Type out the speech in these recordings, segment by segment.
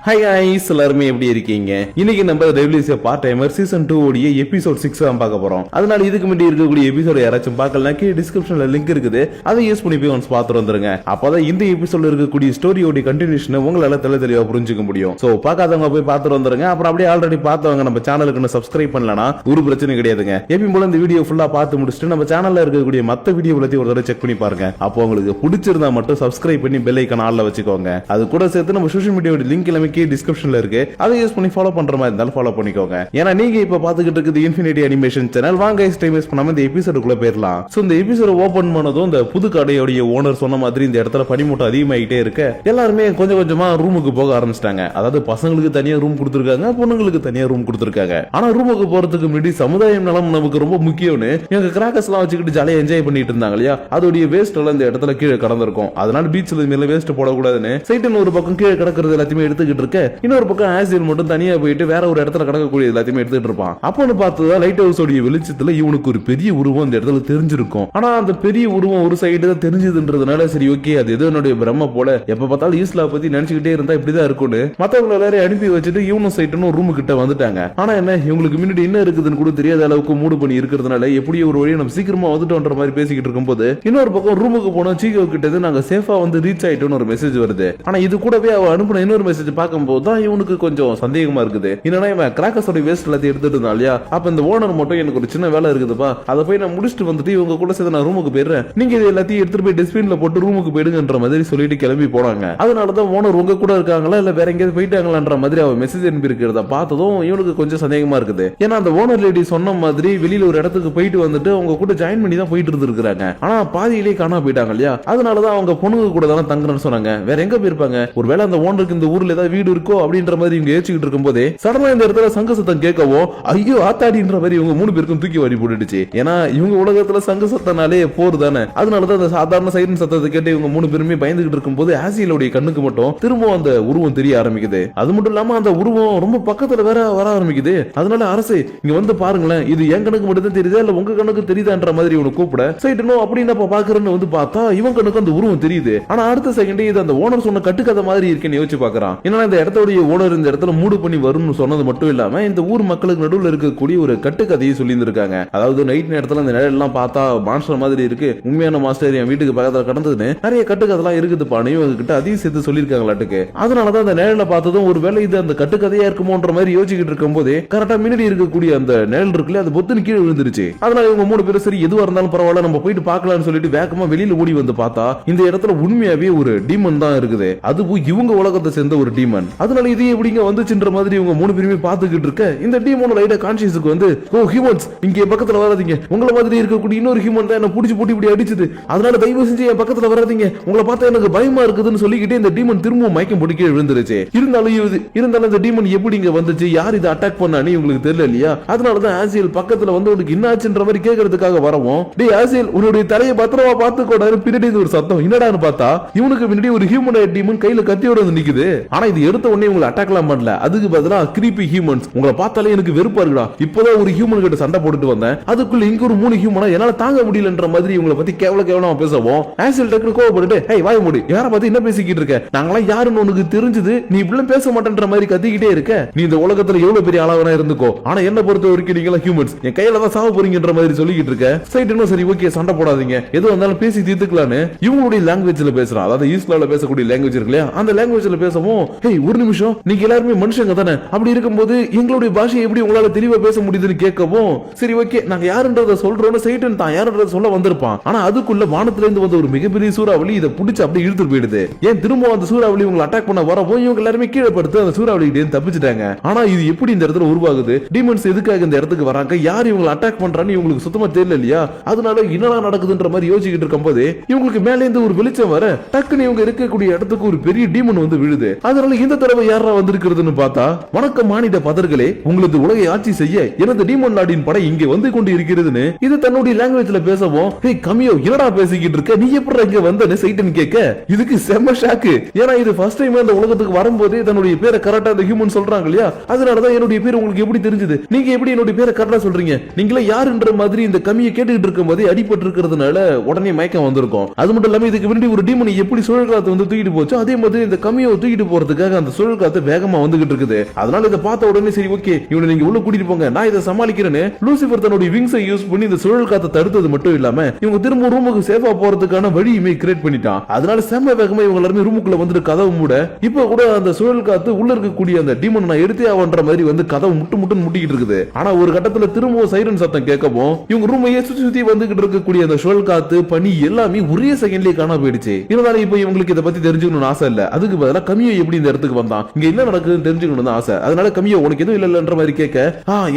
Hi guys, எல்லாருமே எப்படி இருக்கீங்க? இன்னைக்கு நம்ம ரெவல்யூஷன் பார்ட் டைமர் சீசன் 2 உடைய எபிசோட் 6 தான் பார்க்க போறோம். அதனால இதுக்கு முன்னாடி இருக்கக்கூடிய எபிசோட் யாராச்சும் பார்க்கலனா கீழ டிஸ்கிரிப்ஷன்ல லிங்க் இருக்குது. அதை யூஸ் பண்ணி போய் ஒன்ஸ் பார்த்து வந்துருங்க. அப்பதான் இந்த எபிசோட்ல இருக்கக்கூடிய ஸ்டோரியோட கண்டினியூஷனை உங்களால தெளிவா புரிஞ்சுக்க முடியும். சோ பார்க்காதவங்க போய் பார்த்து வந்துருங்க. அப்புறம் அப்படியே ஆல்ரெடி பார்த்தவங்க நம்ம சேனலுக்கு சப்ஸ்கிரைப் பண்ணலனா ஒரு பிரச்சனை கிடையாதுங்க. எப்பவும் போல இந்த வீடியோ ஃபுல்லா பார்த்து முடிச்சிட்டு நம்ம சேனல்ல இருக்கக்கூடிய மத்த வீடியோ எல்லாத்தையும் ஒரு தடவை செக் பண்ணி பாருங்க. அப்போ உங்களுக்கு பிடிச்சிருந்தா மட்டும் சப்ஸ்கிரைப் பண்ணி பெல் ஐகான் ஆல்ல வச்சுக்கோங்க. அது கூட சேர்த்து நம்ம சோஷியல் மீடியாவோட லிங்க் எல்லாமே டிஸ்கிரிப்ஷன்ல இருக்கு. அதை யூஸ் பண்ணி ஃபாலோ பண்ற மாதிரி இருந்தாலும் ஃபாலோ பண்ணிக்கோங்க. ஏன்னா நீங்க இப்ப பாத்துக்கிட்டு இருக்குது இன்ஃபினிட்டி அனிமேஷன் சேனல். வாங்க டைம் வேஸ்ட் பண்ணாம இந்த எபிசோடுக்குள்ள போயிரலாம். சோ இந்த எபிசோட ஓபன் பண்ணதும் இந்த புது கடையோட ஓனர் சொன்ன மாதிரி இந்த இடத்துல பனிமூட்டம் அதிகமாயிட்டே இருக்கு. எல்லாருமே கொஞ்சம் கொஞ்சமா ரூமுக்கு போக ஆரம்பிச்சிட்டாங்க. அதாவது பசங்களுக்கு தனியா ரூம் கொடுத்திருக்காங்க, பொண்ணுங்களுக்கு தனியா ரூம் கொடுத்திருக்காங்க. ஆனா ரூமுக்கு போறதுக்கு முன்னாடி சமுதாயம் நலம் நமக்கு ரொம்ப முக்கியம்னு எங்க கிராக்கர்ஸ் எல்லாம் வச்சுக்கிட்டு ஜாலியா என்ஜாய் பண்ணிட்டு இருந்தாங்க இல்லையா, அதோடைய வேஸ்ட் எல்லாம் இந்த இடத்துல கீழே கடந்திருக்கும். அதனால பீச்ல மேல வேஸ்ட் போடக்கூடாதுன்னு சைட்டன் ஒரு பக்கம் கீழே கிடக்கிறது எல்லாத்தையுமே எடுத்துக்கிட்டு இருக்க, இன்னொரு பக்கம் ஆசியல் மட்டும் தனியா போயிட்டு வேற ஒரு இடத்துல கிடக்கக்கூடிய எல்லாத்தையுமே எடுத்துட்டு இருப்பான். அப்பன்னு பார்த்தா லைட் ஹவுஸ் உடைய வெளிச்சத்துல இவனுக்கு ஒரு பெரிய உருவம் இந்த இடத்துல தெரிஞ்சிருக்கும். ஆனா அந்த பெரிய உருவம் ஒரு சைடு தான் தெரிஞ்சதுன்றதுனால சரி ஓகே அது ஏதோ என்னுடைய பிரம்ம போல எப்ப பார்த்தாலும் ஈஸ்லா பத்தி நினைச்சுக்கிட்டே இருந்தா இப்படிதான் இருக்கும்னு மத்தவங்க எல்லாரையும் அனுப்பி வச்சுட்டு இவனும் சைட்டனும் ரூமு கிட்ட வந்துட்டாங்க. ஆனா என்ன இவங்களுக்கு முன்னாடி என்ன இருக்குதுன்னு கூட தெரியாத அளவுக்கு மூடு பண்ணி இருக்கிறதுனால எப்படி ஒரு வழியை நம்ம சீக்கிரமா வந்துட்டோன்ற மாதிரி பேசிக்கிட்டு இருக்கும்போது இன்னொரு பக்கம் ரூமுக்கு போனோம் சீக்கோ கிட்டது நாங்க சேஃபா வந்து ரீச் ஆயிட்டோம்னு ஒரு மெசேஜ் வருது. ஆனா இது கூடவே அவ அனுப்பின இன்னொரு மெசேஜ் பார்க்கும்போது தான் இவனுக்கு கொஞ்சம் சந்தேகமா இருக்குது. என்னன்னா இவன் கிராக்கர்ஸோட வேஸ்ட் எல்லாத்தையும் எடுத்துட்டு இருந்தா இல்லையா, அப்ப இந்த ஓனர் மட்டும் எனக்கு ஒரு சின்ன வேலை இருக்குதுப்பா, அதை போய் நான் முடிச்சுட்டு வந்துட்டு இவங்க கூட சேர்ந்து நான் ரூமுக்கு போயிடுறேன், நீங்க இது எல்லாத்தையும் எடுத்துட்டு போய் டஸ்ட்பின்ல போட்டு ரூமுக்கு போயிடுங்கன்ற மாதிரி சொல்லிட்டு கிளம்பி போனாங்க. அதனாலதான் ஓனர் உங்க கூட இருக்காங்களா இல்ல வேற எங்கேயாவது போயிட்டாங்களான்ற மாதிரி அவ மெசேஜ் அனுப்பி இருக்கிறத பார்த்ததும் இவனுக்கு கொஞ்சம் சந்தேகமா இருக்குது. ஏன்னா அந்த ஓனர் லேடி சொன்ன மாதிரி வெளியில ஒரு இடத்துக்கு போயிட்டு வந்துட்டு அவங்க கூட ஜாயின் பண்ணி தான் போயிட்டு இருந்திருக்காங்க. ஆனா பாதியிலேயே காணாம போயிட்டாங்க இல்லையா, அதனாலதான் அவங்க பொண்ணுங்க கூட தானே தங்குறேன்னு சொன்னாங்க. வேற எங்க போயிருப்பாங்க? ஒருவேளை அந்த ஓனருக்கு இந்த ஊர்ல ஏதாவது வீடு இருக்கோ அப்படின்ற மாதிரி இவங்க யோசிச்சுக்கிட்டு இருக்கும் போதே சடனா இந்த இடத்துல சங்க சத்தம் கேட்கவும் ஐயோ ஆத்தாடின்ற மாதிரி இவங்க மூணு பேருக்கும் தூக்கி வாரி போட்டுடுச்சு. ஏன்னா இவங்க உலகத்துல சங்க சத்தனாலே போர் தானே, அதனாலதான் அந்த சாதாரண சைரன் சத்தத்தை கேட்டு இவங்க மூணு பேருமே பயந்துகிட்டு இருக்கும் போது ஆசியலுடைய கண்ணுக்கு மட்டும் திரும்ப அந்த உருவம் தெரிய ஆரம்பிக்குது. அது மட்டும் இல்லாம அந்த உருவம் ரொம்ப பக்கத்துல வேற வர ஆரம்பிக்குது. அதனால அரசு இங்க வந்து பாருங்களேன், இது என் கண்ணுக்கு மட்டும் தான் தெரியுதா இல்ல உங்க கண்ணுக்கு தெரியுதான்ற மாதிரி இவனை கூப்பிட சைட்டனும் அப்படின்னு பாக்குறேன்னு வந்து பார்த்தா இவன் கண்ணுக்கு அந்த உருவம் தெரியுது. ஆனா அடுத்த செகண்ட் இது அந்த ஓனர் சொன்ன கட்டுக்கதை மாதிரி இருக்குன்னு யோசிச்சு பாக்குறான். ஏன்னா இந்த இடத்தோடைய ஓனர் இந்த இடத்துல மூடு பண்ணி வரும்னு சொன்னது மட்டும் இல்லாம இந்த ஊர் மக்களுக்கு நடுவில் இருக்கக்கூடிய ஒரு கட்டுக்கதையை சொல்லி இருக்காங்க. அதாவது நைட் நேரத்துல அந்த நிழல் எல்லாம் பார்த்தா மான்ஸ்டர் மாதிரி இருக்கு, உண்மையான மாஸ்டர் என் வீட்டுக்கு பக்கத்துல கடந்ததுன்னு நிறைய கட்டுக்கதெல்லாம் இருக்குது பானு இவங்க கிட்ட அதையும் சேர்த்து சொல்லியிருக்காங்களாட்டுக்கு. அதனாலதான் அந்த நிழல பார்த்ததும் ஒரு வேலை இது அந்த கட்டுக்கதையா இருக்குமோன்ற மாதிரி யோசிச்சுட்டு இருக்கும் போதே கரெக்டா முன்னாடி இருக்கக்கூடிய அந்த நிழல் இருக்குல்ல அது பொத்துன்னு கீழே விழுந்துருச்சு. அதனால இவங்க மூணு பேரும் சரி எதுவா இருந்தாலும் பரவாயில்ல நம்ம போயிட்டு பார்க்கலாம்னு சொல்லிட்டு வேகமா வெளியில ஓடி வந்து பார்த்தா இந்த இடத்துல உண்மையாவே ஒரு டீமன் தான் இருக்குது. அதுவும் இவங்க உலகத்தை சேர்ந்த ஒரு டீமன். அதனால இது எப்படிங்க வந்துச்சுன்ற மாதிரி இவங்க மூணு பேருமே பார்த்துக்கிட்டு இருக்க இந்த டீமோட லைட்டா கான்ஷியஸுக்கு வந்து ஓ ஹியூமன்ஸ் இங்க பக்கத்துல வராதீங்க, உங்களை மாதிரி இருக்கக்கூடிய இன்னொரு ஹியூமன் தான் என்ன புடிச்சு போட்டு இப்படி அடிச்சது, அதனால தயவு செஞ்சு என் பக்கத்துல வராதீங்க, உங்களை பார்த்தா எனக்கு பயமா இருக்குதுன்னு சொல்லிக்கிட்டே இந்த டீமன் திரும்ப மயக்கம் போட்டு கீழே விழுந்துருச்சு. இருந்தாலும் இந்த டீமன் எப்படி இங்க வந்துச்சு, யார் இதை அட்டாக் பண்ணான்னு இவங்களுக்கு தெரியல இல்லையா, அதனாலதான் ஆசியல் பக்கத்துல வந்து உனக்கு என்னாச்சுன்ற மாதிரி கேட்கறதுக்காக வரவும் டேய் ஆசியல் உன்னுடைய தலையை பத்திரமா பார்த்துக்கோடாரு பின்னாடி ஒரு சத்தம் என்னடான்னு பார்த்தா இவனுக்கு பின்னாடி ஒரு ஹியூமன் டீமன் கையில கத்தியோட வந்து நிக்குது. ஆனா இது எடுத்த உடனே உங்களை அட்டாக்லாம் பண்ணல, அதுக்கு பதிலா கிரீப்பி ஹியூமன்ஸ் உங்களை பார்த்தாலே எனக்கு வெறுப்பா இருக்குடா, இப்பதான் ஒரு ஹியூமன் கிட்ட சண்டை போட்டுட்டு வந்தேன், அதுக்குள்ள இங்க ஒரு 3 ஹியூமனா என்னால தாங்க முடியலன்ற மாதிரி இவங்களை பத்தி கேவலமா பேசவும் ஆசியல் டக்குனு கோவப்பட்டு ஏய் வாய மூடி, யார பத்தி என்ன பேசிக்கிட்டு இருக்க, நாங்களாம் யாருன்னு உனக்கு தெரிஞ்சது, நீ இப்படி பேச மாட்டேன்ற மாதிரி கத்திக்கிட்டே இருக்க, நீ இந்த உலகத்துல எவ்வளவு பெரிய ஆளாவனா இருந்துக்கோ, ஆனா என்ன பொறுத்த வரைக்கும் நீங்க ஹியூமன்ஸ் என் கையில தான் சாவ போறீங்கன்ற மாதிரி சொல்லிக்கிட்டு இருக்க. சைட்டனும் சரி ஓகே சண்டை போடாதீங்க எது வந்தாலும் பேசி தீர்த்துக்கலான்னு இவங்களுடைய லாங்குவேஜ்ல பேசுறான். அதாவது ஈஸ்லால பேசக்கூடிய லாங்குவேஜ் இருக்கு இல்லையா, அந்த லாங்குவேஜ்ல பேசவும் ஹேய் ஒரு நிமிஷம் நீங்க எல்லாருமே மனுஷங்க தானே, அப்படி இருக்கும்போது எங்களுடைய பாஷையை எப்படி உங்களால தெளிவா பேச முடியுதுன்னு கேட்கவும் சரி ஓகே நாங்க யாருன்றத சொல்றோம்னு சைட்டன் தான் யாருன்றத சொல்ல வந்திருப்பான். ஆனா அதுக்குள்ள வானத்துல இருந்து வந்த ஒரு மிகப்பெரிய சூறாவளி இதை புடிச்சு அப்படியே இழுத்துட்டு போயிடுது. ஏன் திரும்ப அந்த சூறாவளி உங்களை அட்டாக் பண்ண வரவும் இவங்க எல்லாருமே கீழே படுத்து அந்த சூறாவளி தப்பிச்சிட்டாங்க. ஆனா இது எப்படி இந்த இடத்துல உருவாகுது, டீமன்ஸ் எதுக்காக இந்த இடத்துக்கு வராங்க, யார் இவங்களை அட்டாக் பண்றான்னு இவங்களுக்கு சுத்தமா தெரியல இல்லையா, அதனால என்னடா நடக்குதுன்ற மாதிரி யோசிச்சுக்கிட்டு இருக்கும் போது இவங்களுக்கு மேல இருந்து ஒரு வெளிச்சம் வர டக்குன்னு இவங்க இருக்கக்கூடிய இடத்துக்கு ஒரு பெரிய டீமன் வந்து விழுது. அதனால இந்த தடவை யாரா வந்திருக்கிறதுன்னு பார்த்தா வணக்கம் மானிட பதர்களே, உங்களது உலகை ஆட்சி செய்ய எனது டீமன் நாடின் படை இங்கே வந்து கொண்டு இருக்கிறதுன்னு இது தன்னுடைய லாங்குவேஜ்ல பேசவும் ஹே கமியோ என்னடா பேசிக்கிட்டு இருக்க, நீ எப்படி இங்க வந்தன்னு சைட்டன் கேட்க இதுக்கு செம்ம ஷாக்கு. ஏன்னா இது ஃபர்ஸ்ட் டைம் அந்த உலகத்துக்கு வரும்போதே தன்னுடைய பேரை கரெக்டா அந்த ஹியூமன் சொல்றாங்க இல்லையா, அதனாலதான் என்னுடைய பேர் உங்களுக்கு எப்படி தெரிஞ்சது, நீங்க எப்படி என்னுடைய பேரை கரெக்டா சொல்றீங்க, நீங்களே யாருன்ற மாதிரி இந்த கமியை கேட்டுக்கிட்டு இருக்கும் போதே அடிபட்டு இருக்கிறதுனால உடனே மயக்கம் வந்திருக்கும். அது மட்டும் இல்லாம இதுக்கு முன்னாடி ஒரு டீமன் எப்படி சுழற்காலத்தை வந்து தூக்கிட்டு போச்சு அதே மாதிரி இந்த கமியை தூக்கிட்டு போறதுக்காக பண்றதுக்காக அந்த சுழல் காத்து வேகமா வந்துகிட்டு இருக்குது. அதனால இதை பார்த்த உடனே சரி ஓகே இவனை நீங்க உள்ள கூட்டிட்டு போங்க, நான் இதை சமாளிக்கிறேன்னு லூசிபர் தன்னுடைய விங்ஸை யூஸ் பண்ணி இந்த சுழல் காத்தை தடுத்தது மட்டும் இல்லாம இவங்க திரும்ப ரூமுக்கு சேஃபா போறதுக்கான வழியுமே கிரியேட் பண்ணிட்டான். அதனால செம்ம வேகமா இவங்க எல்லாரும் ரூமுக்குள்ள வந்துட்டு கதவு மூட இப்ப கூட அந்த சுழல் காத்து உள்ள இருக்கக்கூடிய அந்த டீமன் நான் எடுத்தே ஆவன்ற மாதிரி வந்து கதவு முட்டு முட்டிக்கிட்டு இருக்குது. ஆனா ஒரு கட்டத்துல திரும்பவும் சைரன் சத்தம் கேட்கவும் இவங்க ரூமையே சுத்தி சுத்தி வந்துகிட்டு இருக்கக்கூடிய அந்த சுழல் காத்து பனி எல்லாமே ஒரே செகண்ட்லயே காண போயிடுச்சு. இருந்தாலும் இப்ப இவங்களுக்கு இதை பத்தி தெரிஞ்சுக்கணும்னு ஆசை இல்ல. அதுக்கு பதிலா கமியோ எப்படி இந்த இடத்துக்கு வந்தான், இங்க என்ன நடக்குதுன்னு தெரிஞ்சுக்கணும்னு ஆசை. அதனால கமியோ உனக்கு எதுவும் இல்லன்ற மாதிரி கேட்க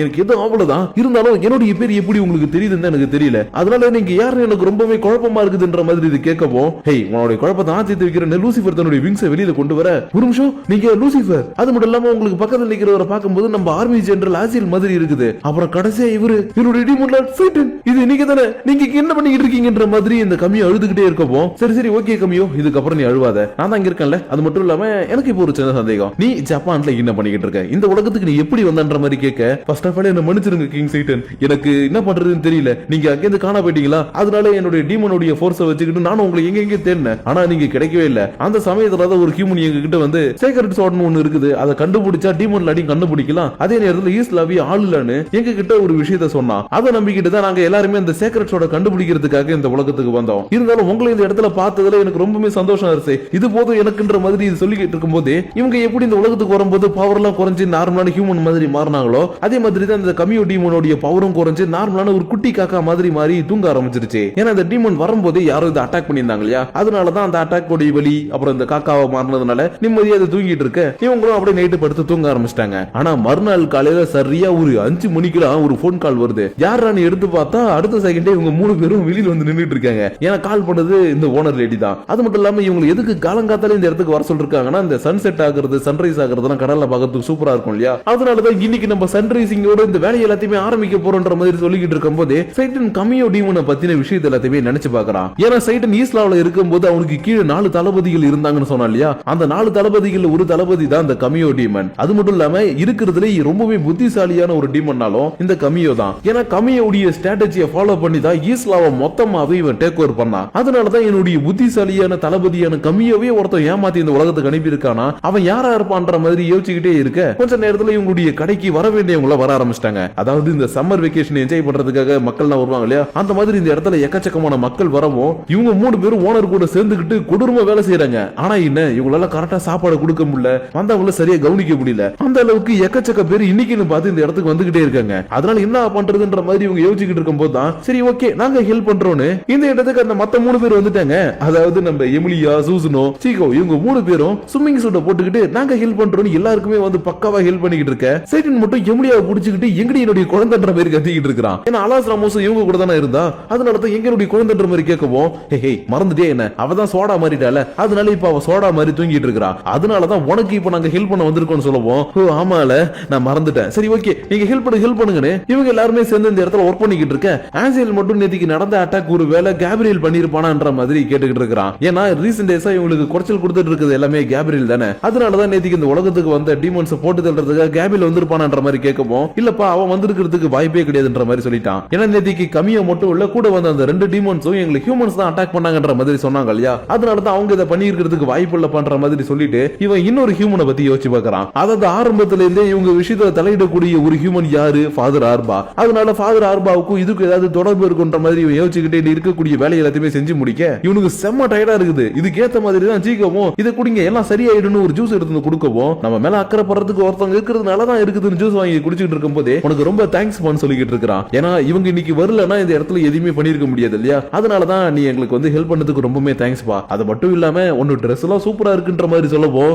எனக்கு எதுவும் அவ்வளவுதான், இருந்தாலும் என்னுடைய பேர் எப்படி உங்களுக்கு தெரியுதுன்னு எனக்கு தெரியல, அதனால நீங்க யாரு எனக்கு ரொம்பவே குழப்பமா இருக்குதுன்ற மாதிரி இது கேட்கவும் ஹேய் உன்னுடைய குழப்பத்தை நான் தீர்த்து வைக்கிறேன். லூசிபர் தன்னுடைய விங்ஸை வெளியில கொண்டு வர ஒரு நிமிஷம் நீங்க லூசிபர், அது மட்டும் இல்லாம உங்களுக்கு பக்கத்துல நிக்கிறவரை பார்க்கும்போது நம்ம ஆர்மி ஜெனரல் ஆசியல் மாதிரி இருக்குது. அப்புறம் கடைசியா இவருடைய டீமன் லார்ட் சைட்டன், இது நீங்க தானே, நீங்க என்ன பண்ணிட்டு இருக்கீங்கன்ற மாதிரி இந்த கமியோ அழுதுகிட்டே இருக்கவும் சரி ஓகே கமியோ இதுக்கப்புறம் நீ அழுவாத, நான் தான் இங்க இருக்கேன்ல. அது மட்டும் இல்லாம எனக்கு இப்போ ஒரு சின்ன சந்தேகம், நீ ஜப்பான்ல என்ன பண்ணிக்கிட்டு இருக்க, இந்த உலகத்துக்கு நீ எப்படி வந்தன்ற மாதிரி கேட்க ஃபர்ஸ்ட் ஆஃப் ஆல் என்ன மன்னிச்சிருங்க கிங் சைட்டன், எனக்கு என்ன பண்றதுன்னு தெரியல, நீங்க அங்கிருந்து காண போயிட்டீங்களா, அதனால என்னுடைய டீமனுடைய ஃபோர்ஸை வச்சுக்கிட்டு நானும் உங்களுக்கு எங்க தேடினேன், ஆனா நீங்க கிடைக்கவே இல்ல. அந்த சமயத்துல தான் ஒரு ஹியூமன் எங்க கிட்ட வந்து சீக்ரெட் ஷாட்னு ஒன்னு இருக்குது, அதை கண்டுபிடிச்சா டீமன் லாடி கண்டுபிடிக்கலாம், அதே நேரத்தில் ஈஸ்லாவி ஆளுலன்னு எங்க கிட்ட ஒரு விஷயத்த சொன்னா, அதை நம்பிக்கிட்டு தான் நாங்க எல்லாருமே அந்த சீக்ரெட் ஷாட்டை கண்டுபிடிக்கிறதுக்காக இந்த உலகத்துக்கு வந்தோம். இருந்தாலும் உங்களை இந்த இடத்துல பார்த்ததுல எனக்கு ரொம்பவே சந்தோஷம் இருக்கு, இது போதும் எனக்குன்ற மாதிரி இது சொல்லிக்கிட்டு இருக்கும்போது இவங்க எப்படி இந்த உலகத்துக்கு வரும்போது பவர் எல்லாம் குறைஞ்சு நார்மலான ஹியூமன் மாதிரி மாறினாங்களோ அதே மாதிரி தான் இந்த கமியோ டீமனோட பவரும் குறைஞ்சு நார்மலான ஒரு குட்டி காக்கா மாதிரி மாறி தூங்க ஆரம்பிச்சிருச்சு. ஏன்னா இந்த டீமன் வரும்போது யாரும் இதை அட்டாக் பண்ணியிருந்தாங்க இல்லையா, அதனாலதான் அந்த அட்டாக் உடைய வலி அப்புறம் இந்த காக்காவை மாறினதுனால நிம்மதியா அதை தூங்கிட்டு இருக்க இவங்களும் அப்படியே நைட்டு படுத்து தூங்க ஆரம்பிச்சிட்டாங்க. ஆனா மறுநாள் காலையில சரியா ஒரு 5 மணிக்கெல்லாம் ஒரு போன் கால் வருது. யாரான்னு எடுத்து பார்த்தா அடுத்த செகண்டே இவங்க 3 பேரும் வெளியில வந்து நின்றுட்டு இருக்காங்க. ஏன்னா கால் பண்ணது இந்த ஓனர் லேடி தான். அது மட்டும் இல்லாம இவங்க எதுக்கு காலங்காத்தால இந்த இடத்துக்கு வர சொல்லிருக்காங்கன்னா இந்த சன்செட் ஆகுறது சன்ரைஸ் ஆகுறதுலாம் கடல்ல பார்க்கறதுக்கு சூப்பரா இருக்கும் இல்லையா, அதனாலதான் இன்னைக்கு நம்ம சன்ரைசிங்கோட இந்த வேலையை எல்லாத்தையுமே ஆரம்பிக்க போறோன்ற மாதிரி சொல்லிக்கிட்டு இருக்கும் போது சைட்டன் கமியோ டீமனை பத்தின விஷயத்தை எல்லாத்தையுமே நினைச்சு பார்க்கறான். ஏன்னா சைட்டன் ஈஸ்லாவில இருக்கும்போது அவனுக்கு கீழே 4 தளபதிகள் இருந்தாங்கன்னு சொன்னா இல்லையா, அந்த 4 தளபதிகள் ஒரு தளபதி தான் இந்த கமியோ டீமன். அது மட்டும் இல்லாம இருக்கிறதுல ரொம்பவே புத்திசாலியான ஒரு டீமன்னாலும் இந்த கமியோ தான். ஏன்னா கமியோடைய ஸ்ட்ராட்டஜியை ஃபாலோ பண்ணி தான் ஈஸ்லாவை மொத்தமாவே இவன் டேக் ஓவர் பண்ணான். அதனாலதான் என்னுடைய புத்திசாலியான தளபதியான கமியோவே ஒருத்தன் ஏமாத்தி இந்த உலகத்துக்கு அனுப்பி இருக்கானா, அவன் யாரா இருப்பான்ற மாதிரி யோசிச்சுக்கிட்டே இருக்க கொஞ்ச நேரத்துல இவங்களுடைய கடைக்கு வர வேண்டியவங்கள வர ஆரம்பிச்சிட்டாங்க. அதாவது இந்த சம்மர் வெக்கேஷன் என்ஜாய் பண்றதுக்காக மக்கள் வருவாங்க இல்லையா, அந்த மாதிரி இந்த இடத்துல எக்கச்சக்கமான மக்கள் வரவும் இவங்க 3 பேரும் ஓனர் கூட சேர்ந்துக்கிட்டு கொடூரமா வேலை செய்யறாங்க. ஆனா என்ன இவங்களால கரெக்டா சாப்பாடு கொடுக்க முடியல, வந்தவங்கள சரியா கவனிக்க முடியல, அந்த அளவுக்கு எக்கச்சக்க பேர் இன்னைக்குன்னு பார்த்து இந்த இடத்துக்கு வந்துகிட்டே இருக்காங்க. அதனால என்ன பண்றதுன்ற மாதிரி இவங்க யோசிச்சுக்கிட்டு இருக்கும் போது தான் சரி ஓகே நாங்க ஹெல்ப் பண்றோம்னு இந்த இடத்துக்கு அந்த மத்த 3 பேர் வந்துட்டாங்க. அதாவது நம்ம எமிலியா சூசனோ சீகோ இவங்க 3 பேரும் ஸ்விம்மிங் சூட்டை போட்டுக்கிட்டு நாங்க ஹெல்ப் பண்றோம்னு எல்லாருக்குமே வந்து பக்காவா ஹெல்ப் பண்ணிக்கிட்டு இருக்க. சைட்டன் மட்டும் எமிலியாவை புடிச்சுக்கிட்டு எங்கடி என்னுடைய குழந்தைன்ற மாதிரி கத்திக்கிட்டு இருக்கான். ஏன்னா அலாஸ் ராமோஸ் இவங்க கூட தானே இருந்தா, அதனால தான் எங்களுடைய குழந்தைன்ற மாதிரி கேட்கவும் ஹே மறந்துட்டே என்ன அவதான் சோடா மாறிட்டால, அதனால இப்ப அவ சோடா மாதிரி தூங்கிட்டு இருக்கா, அதனாலதான் உனக்கு இப்ப நாங்க ஹெல்ப் பண்ண வந்திருக்கோம்னு சொல்லுவோம். ஆமால நான் மறந்துட்டேன், சரி ஓகே நீங்க ஹெல்ப் பண்ணுங்கன்னு இவங்க எல்லாருமே சேர்ந்து இந்த இடத்துல ஒர்க் பண்ணிக்கிட்டு இருக்க. ஆன்சியல் மட்டும் நேத்திக்கு நடந்த அட்டாக் ஒரு வேலை கேப்ரியல் பண்ணிருப்பானான்ற மாதிரி கேட்டுக்கிட்டு இருக்கான். ஏன்னா ரீசெண்ட் டேஸா இவங்களுக்கு குறைச்சல் கொடுத்துட்டு இருக்குது எல்லாமே கேப்ரியல் தானே, அதனாலதான் நேத்திக்கு இந்த உலகத்துக்கு வந்த டீமன்ஸ் போட்டு தள்ளுறதுக்காக கேப்ரியல் வந்திருப்பானான்ற மாதிரி கேட்கவும் இல்லப்பா அவன் வந்திருக்கிறதுக்கு வாய்ப்பே கிடையாதுன்ற மாதிரி சொல்லிட்டான். ஏன்னா நேத்திக்கு கமியோ மட்டும் இல்ல கூட வந்த அந்த 2 டீமன்ஸும் எங்களுக்கு ஹியூமன்ஸ் தான் அட்டாக் பண்ணாங்கன்ற மாதிரி சொன்னாங்க இல்லையா, அதனாலதான் அவங்க இதை பண்ணிருக்கிறதுக்கு வாய்ப்பு இல்ல பண்ற மாதிரி சொல்லிட்டு இவன் இன்னொரு ஹியூமனை பத்தி யோசிச்சு பார்க்கறான். அதாவது ஆரம்பத்துல இருந்தே இவங்க விஷயத்துல தலையிடக்கூடிய ஒரு ஹியூமன் யாரு, ஃபாதர் ஆர்பா. அதனால ஃபாதர் ஆர்பாவுக்கும் இதுக்கு ஏதாவது தொடர்பு இருக்குன்ற மாதிரி இவன் யோசிச்சுக்கிட்டே இருக்கக்கூடிய வேலையை எல்லாத்தையுமே செஞ்சு முடிக்க இவனுக்கு செம்ம டயர்டா இருக்குது. இதுக்கு ஏத்த மாதிரி தான் ஜீகவும் இதை குடிங்க எல்லாம் சரியாயிடுன்னு ஒரு ஜூஸ் எடுத்து கொடுக்கவும் நம்ம மேல அக்கறை படுறதுக்கு ஒருத்தவங்க இருக்கிறதுனால தான் இருக்குதுன்னு ஜூஸ் வாங்கி குடிச்சிட்டு இருக்கும் போதே உனக்கு ரொம்ப தேங்க்ஸ் பண்ணு சொல்லிக்கிட்டு இருக்கான். ஏன்னா இவங்க இன்னைக்கு வரலன்னா இந்த இடத்துல எதுவுமே பண்ணிருக்க முடியாது இல்லையா, அதனாலதான் நீ எங்களுக்கு வந்து ஹெல்ப் பண்ணதுக்கு ரொம்பவே தேங்க்ஸ் பா. அது மட்டும் இல்லாம உன்னோட ட்ரெஸ் எல்லாம் சூப்பரா இருக்குன்ற மாதிரி சொல்லவும்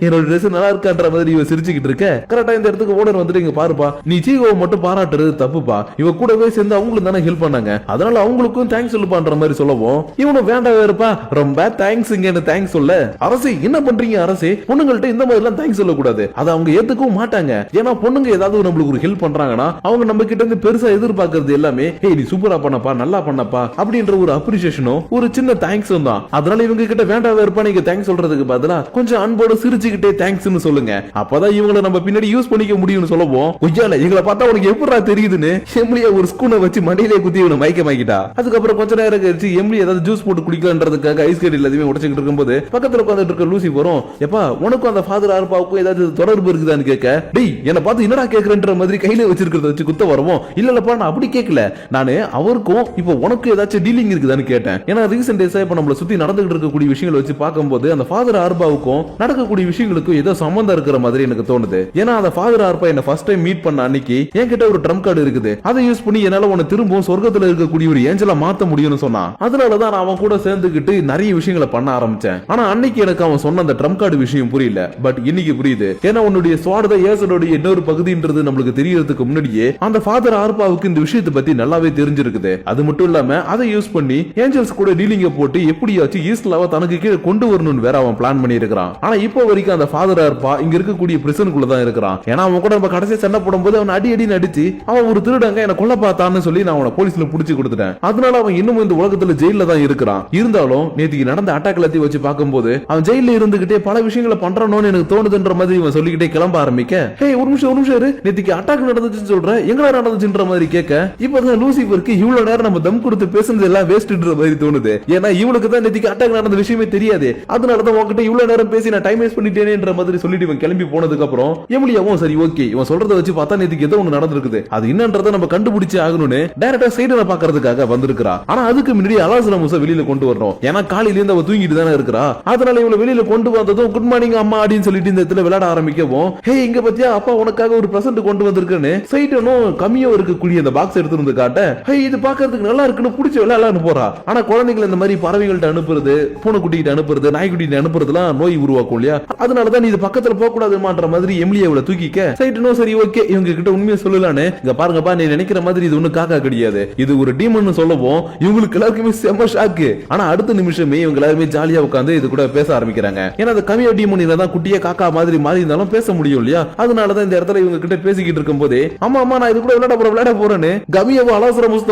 என்னோட ட்ரெஸ் நல்லா இருக்கான்ற மாதிரி இவ சிரிச்சுக்கிட்டு இருக்க. கரெக்டா இந்த இடத்துக்கு ஓனர் வந்துட்டு இங்க பாருப்பா நீ ஜீகோவை மட்டும் பாராட்டுறது தப்புப்பா, இவ கூடவே சேர்ந்து அவங்களும் தானே ஹெல்ப் பண்ணாங்க, அதனால அவங்களுக்கும் தேங்க்ஸ் சொல்லுப்பான்ற மாதிரி சொல்லவும் இவனும் வேண்டாம் வேறுப்பா ரொம்ப தேங்க்ஸ் இங்க தேங்க்ஸ் சொல்ல. அரசே என்ன பண்றீங்க அரசே, பொண்ணுங்கள்ட்ட இந்த மாதிரி எல்லாம் தேங்க்ஸ் சொல்லக்கூடாது, அதை அவங்க ஏத்துக்கவும் மாட்டாங்க. ஏன்னா பொண்ணுங்க ஏதாவது நம்மளுக்கு ஒரு ஹெல்ப் பண்றாங்கன்னா அவங்க நம்ம கிட்ட இருந்து பெருசா எதிர்பார்க்கறது எல்லாமே ஹே நீ சூப்பரா பண்ணப்பா நல்லா பண்ணப்பா அப்படின்ற ஒரு அப்ரிசியேஷனும் ஒரு சின்ன தேங்க்ஸும் தான். அதனால இவங்க கிட்ட வேண்டாம் வேறுப்பா நீங்க தேங்க்ஸ் சொல்றதுக்கு பதிலா கொஞ்சம் அன்போட சிரிச்சுக்கிட்டே தேங்க்ஸ்னு சொல்லுங்க, அப்பதான் இவங்களை நம்ம பின்னாடி யூஸ் பண்ணிக்க முடியும்னு சொல்லவும் ஒய்யால எங்களை பார்த்தா உனக்கு எப்படா தெரியுதுன்னு எம்லியா ஒரு ஸ்கூனை வச்சு மடியிலே குத்தி இவனை மயக்கமாக்கிட்டா. அதுக்கப்புறம் கொஞ்ச நேரம் கழிச்சு எம்லி ஏதாவது ஜூஸ் போட்டு குடிக்கலான்றதுக்காக ஐஸ் கட்டி எல்லாத்தையுமே உடைச்சுக்கிட்டு இருக்கும்போது பக்கத்துல உட்காந்துட்டு இருக்க லூசி வரும். எப்பா உனக்கும் அந்த ஃபாதர் ஆர்பாவுக்கும் ஏதாவது தொடர்பு இருக்குதான்னு கேட்க, டேய் என்ன பார்த்து என்னடா கேக்குறன்ற மாதிரி கையில வச்சிருக்கிறத வச்சு குத்த வரவும், இல்லப்பா நான் அப்படி கேட்கல, நானு அவருக்கும் இப்போ உனக்கு ஏதாச்சும் டீலிங் இருக்குதான்னு கேட்டேன். ஏன்னா ரீசெண்ட் டேஸா இப்ப நம்மள சுத்தி நடந்துகிட்டு இருக்கக்கூடிய விஷயங்களை வச்சு பார்க்கும்போது அந்த ஃபாதர் ஆர்பாவுக்கும் நடக்கக்கூடிய விஷயங்களுக்கும் ஏதோ சம்பந்தம் இருக்கிற மாதிரி எனக்கு தோணுது. ஏன்னா அந்த ஃபாதர் ஆர்பா என்ன ஃபர்ஸ்ட் டைம் மீட் பண்ண அன்னைக்கு என்கிட்ட ஒரு ட்ரம் கார்டு இருக்குது, அதை யூஸ் பண்ணி என்னால உன்னை திரும்பவும் சொர்க்கத்துல இருக்கக்கூடிய ஒரு ஏஞ்சலா மாத்த முடியும்னு சொன்னான். அதனாலதான் நான் அவன் கூட சேர்ந்துக்கிட்டு நிறைய விஷயங்களை பண்ண ஆரம்பிச்சேன். ஆனா அன்னைக்கு எனக்கு அவன் சொன்ன அந்த ட்ரம் கார்டு விஷயம் புரியல, பட் இன்னைக்கு புரியுது. ஏன்னா உன்னுடைய ஸ்வாட் தான் ஏசடோட இன்னொரு பகுதின்றது நம்மளுக்கு தெரியறதுக்கு முன்னாடியே அந்த ஃபாதர் ஆர்பாவுக்கு இந்த விஷயத்தை பத்தி நல்லாவே தெரிஞ்சிருக்குது. அது மட்டும் இல்லாம அதை யூஸ் பண்ணி ஏஞ்சல்ஸ் கூட டீலிங்க போட்டு எப்படியாச்சும் ஈஸ்ட்லாவை தனக்கு கீழே கொண்டு வரணும்னு வேற அவன் பிளான் பண்ணி இருக்கான். ஆனா இப்போ வரைக்கும் அந்த ஃபாதர் ஆர்பா இங்க இருக்கக்கூடிய பிரிசனுக்குள்ள தான் இருக்கிறான். ஏன்னா அவன் கூட நம்ம கடைசியா சண்டை போடும்போது அவன் அடி நடிச்சு அவன் ஒரு திருடங்க என்ன கொல்ல பார்த்தான்னு சொல்லி நான் அவனை போலீஸ்ல புடிச்சு கொடுத்துட்டேன். அதனால அவன் இன்னும் இந்த உலகத்துல ஜெயில தான் இருக்கிறான். இருந்தாலும் நேத்துக்கு நடந்த அட்டாக் எல்லாத்தையும் வச்சு பார்க்கும்போது அவன் ஜெயில இருந்துகிட்டே பல விஷயங்களை பண்றானோன்னு எனக்கு தோணுதுன்ற மாதிரி இவன் சொல்லிக்கிட்டே கிளம்ப ஆரம்பிக்க, ஹே ஒரு நிமிஷம் நேத்துக்கு அட்டாக் நடந்துச்சுன்னு சொல்ற, எங்கடா நடந்துச்சுன்ற மாதிரி கேட்க, இப்பதான் லூசிபருக்கு இவ்வளவு நேரம் நம்ம தம் கொடுத்து பேசுனது எல்லாம் வேஸ்ட்ன்ற மாதிரி தோணுது. ஏன்னா இவனுக்கு தான் நேத்துக்கு அட்டாக் நடந்த விஷயமே தெரியாது. அதனாலதான் உன்கிட்ட இவ்வளவு நேரம் பேசி நான் டைம் வேஸ்ட் பண்ணிட்டேனேன்ற மாதிரி சொல்லிட்டு இவன் கிளம்பி போனதுக்கு அப்புறம் எமிலியாவும் சரி ஓகே இவன் சொல்றத வச்சு பார்த்தா நேத்துக்கு ஏதோ ஒண்ணு நடந்திருக்குது, அது என்னன்றதை நம்ம கண்டுபிடிச்சு ஆகணும்னு டைரக்டா சைடனை பாக்குறதுக்காக வந்திருக்கா. ஆனா அதுக்கு முன்னாடி அலாசுரமுச வெளியில கொண்டு வரணும். ஏன்னா காலையில இருந்து அவ தூங்கிட்டு தானே இருக்கிறா. அதனால இவளை வெளியில கொண்டு வந்ததும் குட் மார்னிங் அம்மா அப்படின்னு சொல்லிட்டு இந்த இடத்துல விளையாட ஆரம்பிக்கவும், ஹே இங்க பத்தியா அப்பா உனக்காக ஒரு பிரசன்ட் கொண்டு வந்திருக்குன்னு சைடனும் கம்மியா இருக்கக்கூடிய அந்த பாக்ஸ் எடுத்து வந்து காட்ட, ஹே இது பாக்குறதுக்கு நல்லா இருக்குன்னு பிடிச்ச விளையாடலான்னு போறா. ஆனா குழந்தைகள் இந்த மாதிரி பறவைகள்ட்ட அனுப்புறது, பூனைக்குட்டிகிட்ட அனுப்புறது, நாய்க்குட்டிகிட்ட அனுப்புறதுலாம் நோய் உருவாக்கும் இல்லையா, அதனாலதான் நீ இது பக்கத்துல போக கூடாதுமான்ற மாதிரி எமிலியா இவளை தூக்கிக்க, சைடனும் சரி ஓகே இவங்க கிட்ட உண்மையை சொல்லலான்னு, இங்க பாருங்கப்பா நீ நினைக்கிற மாதிரி இது ஒண்ணு காக்கா கிடையாது, இது ஒரு டீமன் சொல்லவும் இவங்களுக்கு எல்லாருக்குமே செம்ம ஷாக்கு. ஆனா அடுத்த நிமிஷமே இவங்க எல்லாருமே ஜாலியா உட்காந்து இது கூட பேச ஆரம்பிக்கிறாங்க. ஏன்னா அந்த கமியா டீமன் தான் குட்டியே காக்கா மாதிரி மாறி இருந்தாலும் பேச முடியும் இல்லையா, அதனாலதான் இந்த இடத்துல இவங்க கிட்ட பேசிக்கிட்டு இருக்கும் போதே, அம்மா அம்மா நான் இது கூட விளையாட போறேன்னு கமியாவும் அலாசுரமும்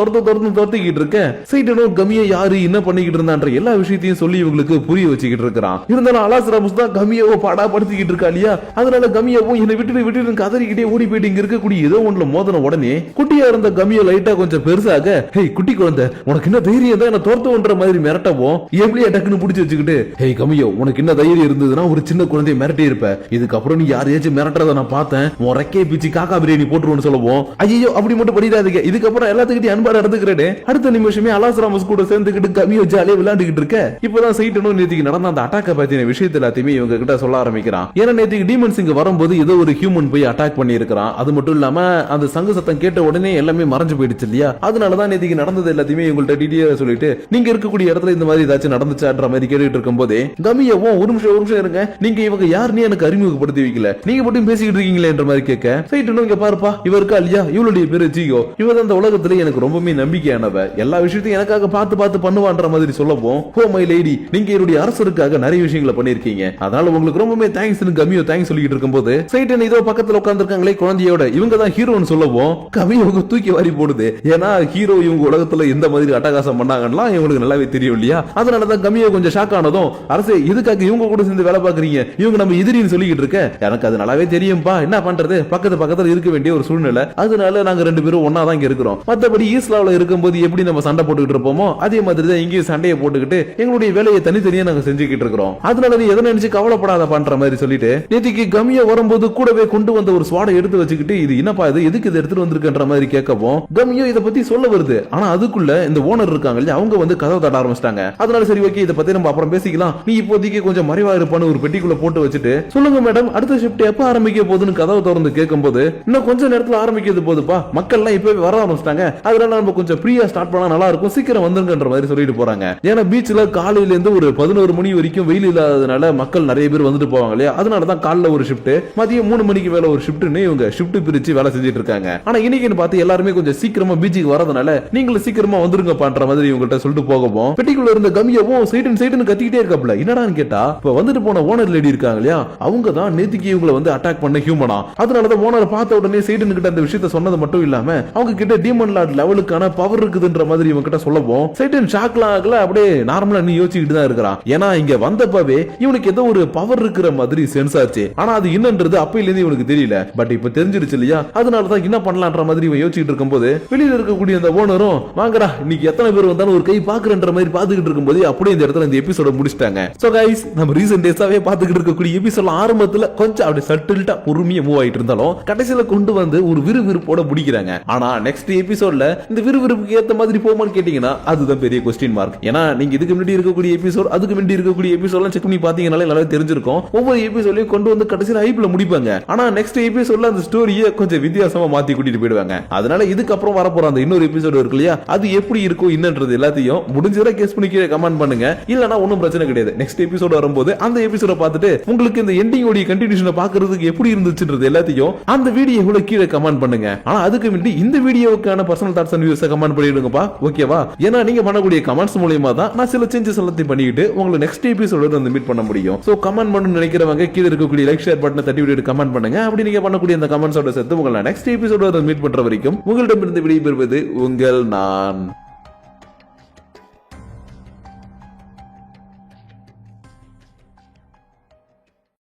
துரத்திக்கிட்டு இருக்கேன். சைடனும் கமியா யாரு என்ன பண்ணிக்கிட்டு இருந்தான்ற எல்லா விஷயத்தையும் சொல்லி இவங்களுக்கு புரிய வச்சுக்கிட்டு இருக்கிறான். இருந்தாலும் அலாசுரமுஸ் தான் கமியாவை பாடாப்படுத்திக்கிட்டு இருக்கா இல்லையா, அதனால கமியாவும் என்னை விட்டு கதறிக்கிட்டே ஓடி போயிட்டு இங்க இருக்கக்கூடிய ஏதோ ஒண்ணுல மோதன உடனே குட்டியா இருந்த கமியா லைட்டா கொஞ்சம் பெருசாக, ஹே குட்டி குழந்தை உனக்கு என்ன தைரியம் தான் என்ன தோர்த்துன்ற மாதிரி மிரட்டவும் எவ்வளவு டக்குன்னு பிடிச்சி வச்சுக்கிட்டு, ஹே கமியோ உனக்கு என்ன தைரியம் இருந்ததுன்னா ஒரு சின்ன குழந்தைய மிரட்டி இருப்ப, இதுக்கப்புறம் நீ யாரையாச்சும் மிரட்டுறத நான் பார்த்தேன் உன் ரெக்கையை பிச்சு காக்கா பிரியாணி போட்டுருவோன்னு சொல்லுவோம், ஐயோ அப்படி மட்டும் பண்ணிடாதீங்க இதுக்கப்புறம் எல்லாத்துக்கிட்டையும் அன்பா நடந்துக்கிறேன்னு அடுத்த நிமிஷமே அலாசுராமஸ் கூட சேர்ந்துக்கிட்டு கமியோ ஜாலியா விளையாண்டுகிட்டு இருக்க. இப்பதான் சைட்டனும் நேத்திக்கு நடந்த அந்த அட்டாக்க பத்தின விஷயத்தை எல்லாத்தையுமே இவங்க கிட்ட சொல்ல ஆரம்பிக்கிறான். ஏன்னா நேத்திக்கு டீமன்ஸ் இங்க வரும்போது ஏதோ ஒரு ஹியூமன் போய் அட்டாக் பண்ணி இருக்கிறான். அது மட்டும் இல்லாம அந்த சங்கு சத்தம் கேட்ட உடனே எல்லாமே மறைஞ்சு போயிடுச்சு இல்லையா, அதனாலதான் நேத்திக்கு நடந்தது எல்லாத்தையுமே இவங்கள்ட்ட டீடைலா சொல்லிட்டு நீங்க இருக்கக்கூடிய இடத்துல இந்த மாதிரி ஏதாச்சும் நடந்துச்சான்ற மாதிரி கேட்டுட்டு இருக்கும் போதே கமியாவும் ஒரு நிமிஷம் இருங்க நீங்க இவங்க யாருன்னு எனக்கு அறிமுகப்படுத்தி வைக்கல, நீங்க மட்டும் பேசிக்கிட்டு இருக்கீங்களே என்ற மாதிரி கேட்க, சைட்டனும் இங்க பாருப்பா இவ இருக்கா இல்லையா இவளுடைய பேரு ஜிகோ, இவ அந்த உலகத்துல எனக்கு ரொம்பவே நம்பிக்கையானவ, எல்லா விஷயத்தையும் எனக்காக பார்த்து பண்ணுவான்ற மாதிரி சொல்லவும், ஓ மை லேடி நீங்க என்னுடைய அரசருக்காக நிறைய விஷயங்களை பண்ணிருக்கீங்க அதனால உங்களுக்கு ரொம்பவே தேங்க்ஸ் கமியோ தேங்க்ஸ் சொல்லிட்டு இருக்கும்போது சைட்டன் இதோ பக்கத்துல உட்கார்ந்திருக்காங்களே குழந்தையோட இவங்க தான் ஹீரோன்னு சொல்லவும் கமியோ தூக்கி வாரி போடுது. ஏன்னா ஹீரோ இவங்க உலகத்துல எந்த மாதிரி அட்டகாசம் பண்ணாங்கன்னா இவங்களுக்கு நல்லாவே தெரியும் இல்லையா, அதனாலதான் கமியோ கொஞ்சம் ஷாக் ஆனதும், அரசே இதுக்காக இவங்க கூட சேர்ந்து வேலை பாக்குறீங்க இவங்க நம்ம எதிரின்னு சொல்லிக்கிட்டு இருக்க, எனக்கு அது நல்லாவே தெரியும்பா என்ன பண்றது பக்கத்துல இருக்க வேண்டிய ஒரு சூழ்நிலை, அதனால நாங்க ரெண்டு பேரும் ஒன்னா தான் இங்க இருக்கிறோம், மத்தபடி ஈஸ்லாவில் இருக்கும்போது எப்படி நம்ம சண்டை போட்டுக்கிட்டு இருப்போமோ அதே மாதிரி தான் இங்கேயும் சண்டையை போட்டுக்கிட்டு எங்களுடைய வேலையை தனித்தனியா நாங்க செஞ்சுக்கிட்டு இருக்கிறோம், அதனால நீ எதை நினைச்சு கவலைப்படாத பண்ற மாதிரி சொல்லிட்டு நேத்திக்கு கமியா வரும்போது கூடவே கொண்டு வந்த ஒரு ஸ்வாடை எடுத்து வச்சுக்கிட்டு இது என்னப்பா இது எதுக்கு இதை எடுத்துட்டு வந்திருக்கன்ற மாதிரி கேட்கவும் கமியோ இதை பத்தி சொல்ல வருது. ஆனா அதுக்குள்ள இந்த ஓனர் இருக்காங்க இல்லையா அவங்க வந்து கதவை தட்ட ஆரம்பிச்சிட்டாங்க. அதனால சரி ஓகே இதை பத்தி நம்ம அப்புறம் பேசிக்கலாம், நீ இப்போதைக்கு கொஞ்சம் மறைவா இருப்பான்னு ஒரு பெட்டிக்குள்ள போட்டு வச்சுட்டு சொல்லுங்க மேடம் அடுத்த ஷிஃப்ட் எப்ப ஆரம்பிக்க போகுதுன்னு கதவை திறந்து கேட்கும் போது இன்னும் கொஞ்சம் நேரத்துல ஆரம்பிக்கிறது போதுப்பா மக்கள் எல்லாம் இப்பவே வர ஆரம்பிச்சிட்டாங்க அதனால நம்ம கொஞ்சம் ஃப்ரீயா ஸ்டார்ட் பண்ணா நல்லா இருக்கும் சீக்கிரம் வந்துருங்கன்ற மாதிரி சொல்லிட்டு போறாங்க. ஏன்னா பீச்ல காலையில இருந்து ஒரு 11 மணி வரைக்கும் வெயில் இல்லாததுனால மக்கள் நிறைய பேர் வந்துட்டு போவாங்க இல்லையா, அதனாலதான் காலைல ஒரு ஷிஃப்ட் மதியம் 3 மணிக்கு வேலை ஒரு ஷிஃப்ட்னு இவங்க ஷிஃப்ட் பிரிச்சு வேலை செஞ்சுட்டு இருக்காங்க. ஆனா இன்னைக்கு பார்த்து எல்லாருமே கொஞ்சம் சீக்கிரமா பீச்சுக்கு வரதுனால நீங்களும் சீக்கிரமா வந்துருங்க பண்ற மாதிரி இவங்கள்ட்ட சொல்லிட்டு போகவும் பெட்டிக்குள்ள இருந்த கமியாவும் சைட்டன் கத்திக்கிட்டே இருக்காப்ல. என்னடான்னு கேட்டா இப்ப வந்துட்டு போன ஓனர் லேடி இருக்காங்க இல்லையா அவங்க தான் நேத்திக்கு இவங்களை வந்து அட்டாக் பண்ண ஹியூமனா, அதனாலதான் ஓனர் பார்த்த உடனே சைட்டன் கிட்ட அந்த விஷயத்தை சொன்னது மட்டும் இல்லாம அவங்க கிட்ட டீமன் லார்ட் லெவலுக்கான பவர் இருக்குதுன்ற மாதிரி இவங்க கிட்ட சொல்லவும் சைட்டன் ஷாக்லாம் ஆகல அப்படியே நார்மலா நீ யோசிச்சுக்கிட்டு தான் இருக்கிறான். ஏன்னா இங்க வந்தப்பவே இவனுக்கு ஏதோ ஒரு பவர் இருக்கிற மாதிரி சென்ஸ் ஆச்சு. ஆனா அது என்னன்றது அப்பையில இருந்து இவனுக்கு தெரியல, பட் இப்ப தெரிஞ்சிருச்சு இல்லையா, அதனாலதான் என்ன பண்ணலான்ற மாதிரி இவன் யோசிச்சுட்டு இருக்கும்போது வெளியில இருக்கக்கூடிய அந்த ஓனரும் வாங்கடா இன்னைக்கு எத்தனை பேர் வந்தாலும் ஒரு கை பாக்குறன்ற மாதிரி பாத்துக்கிட்டு இருக்கும்போது அப்படியே இந்த இடத்துல இந்த எபிசோட முடிச்சிட்டாங்க. சோ கைஸ் நம்ம ரீசன்ட் டேஸா கண்டினியூஸாவே பாத்துக்கிட்டு இருக்கக்கூடிய எபிசோட் ஆரம்பத்துல கொஞ்சம் அப்படி சட்டில்டா பொறுமையா மூவ் ஆயிட்டு இருந்தாலும் கடைசியில கொண்டு வந்து ஒரு விறுவிறுப்போட முடிக்கிறாங்க. ஆனா நெக்ஸ்ட் எபிசோட்ல இந்த விறுவிறுப்புக்கு ஏத்த மாதிரி போமான்னு கேட்டீங்கன்னா அதுதான் பெரிய கொஸ்டின் மார்க். ஏன்னா நீங்க இதுக்கு முன்னாடி இருக்கக்கூடிய எபிசோட் அதுக்கு முன்னாடி இருக்கக்கூடிய எபிசோட்லாம் செக் பண்ணி பாத்தீங்கன்னாலே நல்லா தெரிஞ்சிருக்கும். ஒவ்வொரு எபிசோட்லயும் கொண்டு வந்து கடைசியில ஹைப்ல முடிப்பாங்க. ஆனா நெக்ஸ்ட் எபிசோட்ல அந்த ஸ்டோரியை கொஞ்சம் வித்தியாசமா மாத்தி கூட்டிட்டு போயிடுவாங்க. அதனால இதுக்கப்புறம் வரப்போற அந்த இன்னொரு எபிசோட் இருக்கு இல்லையா, அது எப்படி இருக்கும் என்னன்றது எல்லாத்தையும் முடிஞ்சவரை கெஸ் பண்ணி கீழே கமெண்ட் பண்ணுங்க. இல்லனா ஒன்னும் பிரச்சனை கிடையாது. நெக்ஸ்ட் எபிசோட் வரும்போது அந்த எபிசோட பார்த்துட்டு உங்களுக்கு இந்த எண்டிங் ஓடி கண்டினியூஷனை பாக்குறதுக்கு எப்படி இருந்துச்சுன்றது எல்லாத்தையும் அந்த வீடியோவுல கீழே கமெண்ட் பண்ணுங்க. ஆனா அதுக்கு முன்னாடி இந்த வீடியோவுக்கான பர்சனல் தாட்ஸ் அண்ட் வியூஸை கமெண்ட் பண்ணிடுங்கப்பா, ஓகேவா? ஏன்னா நீங்க பண்ணக்கூடிய கமெண்ட்ஸ் மூலமா தான் நான் சில சேஞ்சஸ் எல்லாத்தையும் பண்ணிட்டு உங்களை நெக்ஸ்ட் எபிசோட வந்து மீட் பண்ண முடியும். சோ கமெண்ட் பண்ணணும்னு நினைக்கிறவங்க கீழே இருக்கக்கூடிய லைக் ஷேர் பட்டனை தட்டி விட்டு கமெண்ட் பண்ணுங்க. அப்படி நீங்க பண்ணக்கூடிய அந்த கமெண்ட்ஸோட சேர்த்து உங்களை நெக்ஸ்ட் எபிசோட மீட் பண்ற வரைக்கும் உங்களிடமிருந்து விடைபெறுவது உங்கள் நான்.